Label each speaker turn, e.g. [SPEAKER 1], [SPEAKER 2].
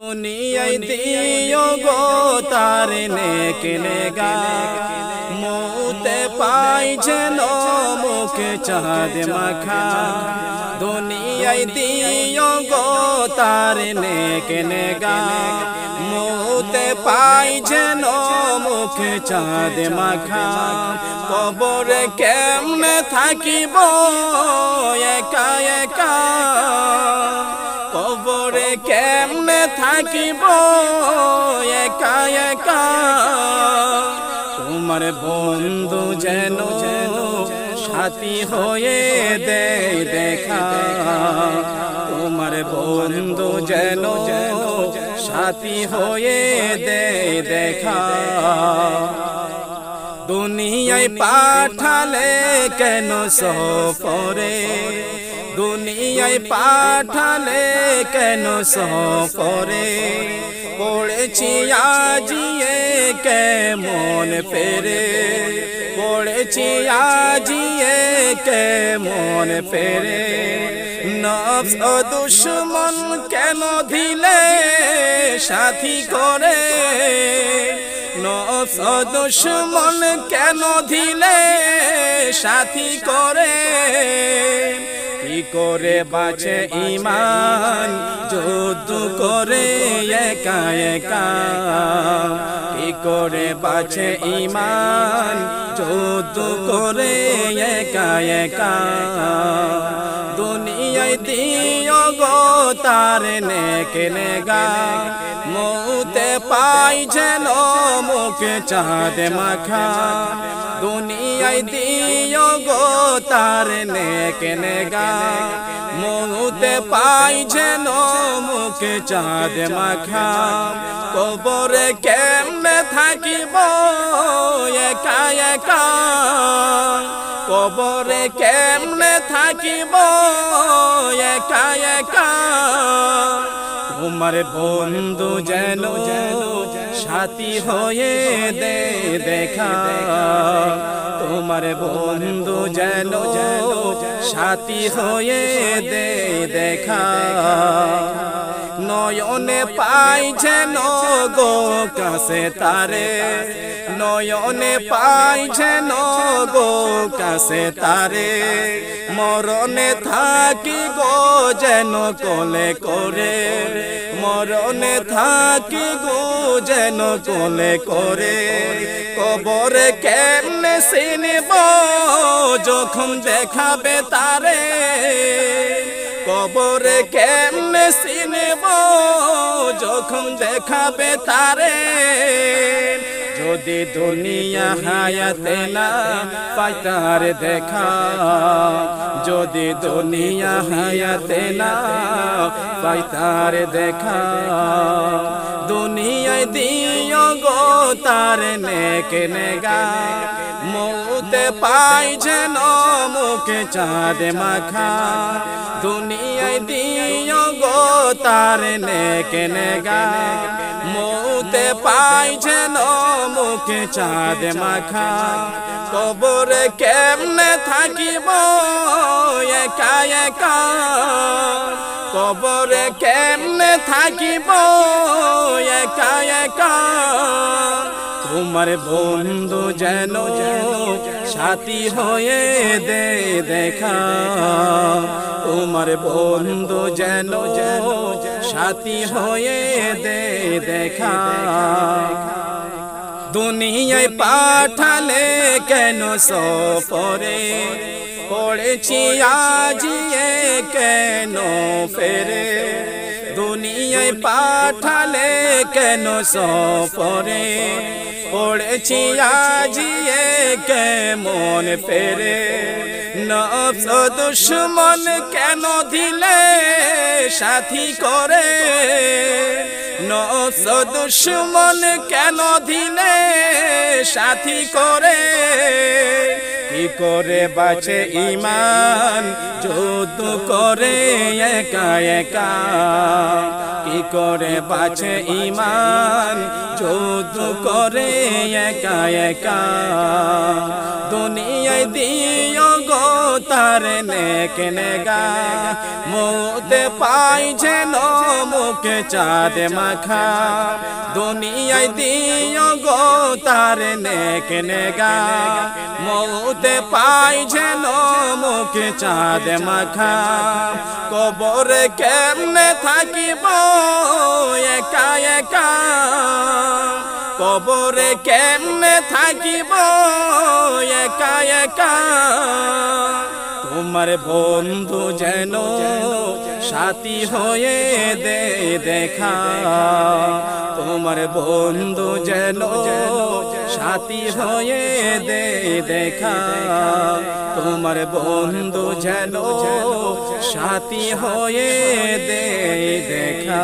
[SPEAKER 1] दुनियाई दियो गो तार नेक नेगा मोते पाई जनो मुख चाँद मखा दुनियाई दियो गो तार नेक नेगा मोते पाई जनो मुख चाँद मखा कबर केमने থাকিবো एका एका কবরে কেমনে থাকিব একা একা তোমার বন্ধু যেন সাথী হয়ে দেয় দেখা তোমার বন্ধু যেন সাথী হয়ে দেয় দেখা দুনিয়ায় পাঠালে কেন সফরে দুনিয়ায় পাঠালে কেন সফরে পড়েছি আজিয়ে কেমন ফেরে পড়েছি আজিয়ে কেমন ফেরে নফস ও দুশমন কেন দিলে সাথী করে নফস ও দুশমন কেন দিলে সাথী করে কি করে বাঁচে ঈমান যুদ্ধ করে একা একা কি করে বাঁচে ঈমান যুদ্ধ করে একা একা দুনিয়ায় দিও গো তার নেক নেগা মুতে পাই যেন মুখ চাঁদ মাখা দুনিয়ায় দিও গো তার নেক নেগা মুতে পাই যেন মুখ চাঁদ মাখা কবরে কেমনে থাকিব একা একা কবরে কেমনে থাকিব একা একা তোমার বন্ধু যেন সাথী হয়ে দে দেখা তোমার বন্ধু যেন সাথী হয়ে দে দেখা নয়নে পাই যেন গো কাছে তারে নয়নে পাই যেন গো কাছে তারে মরণে থাকি গো যেন কোলে করে মরণে থাকি গো যেন কোলে করে কবরে কেমনে চিনিব যখন দেখাবে তারে কবরে কেমনে চিনিব যখন দেখাবে তারে যদি দুনিয়া হায়াতে না পাই তার দেখা যদি দুনিয়া হায়াতে না পাই তার দেখা দুনিয়ায় দিও গো তার নেক নেগা মুতে পাই যেন মুখে চাঁদ মাখা দুনিয়ায় দিও গো তার নেক নেগা মুতে পাই যেন মুখে চাঁদ মাখা কবরে কেমনে থাকিব একা একা কবরে কেমনে থাকিব একা একা তোমার বন্ধু যেন সাথী হয়ে দে দেখা তোমার বন্ধু যেন সাথী হয়ে দে দেখা দুনিয়ায় পাঠালে কেন সফরে পড়েছি আজিয়ে কেন ফেরে দুনিয়ায় পাঠালে কেন সফরে পড়েছি আজিয়ে কেমন ফেরে নফস ও দুশমন কেন দিলে সাথী করে নফস ও দুশমন কেন দিলে সাথী করে কি করে বাঁচে ঈমান যুদ্ধ করে একা একা কি করে বাঁচে ঈমান যুদ্ধ করে একা একা দুনিয়ায় দিও গো তার নেক নেগা মৌতে পাই যেন মুখে চাঁদ মাখা দুনিয়ায় দিও গো তার নেক নেগা মৌতে পাই যেন মুখে চাঁদ মাখা কবরে কেমনে থাকিব একা একা কবরে কেমনে থাকিব একা একা তোমার বন্ধু যেন সাথী হয়ে দে দেখা তোমার বন্ধু যেন সাথী হয়ে দে দেখা তোমার বন্ধু যেন সাথী হয়ে দে দেখা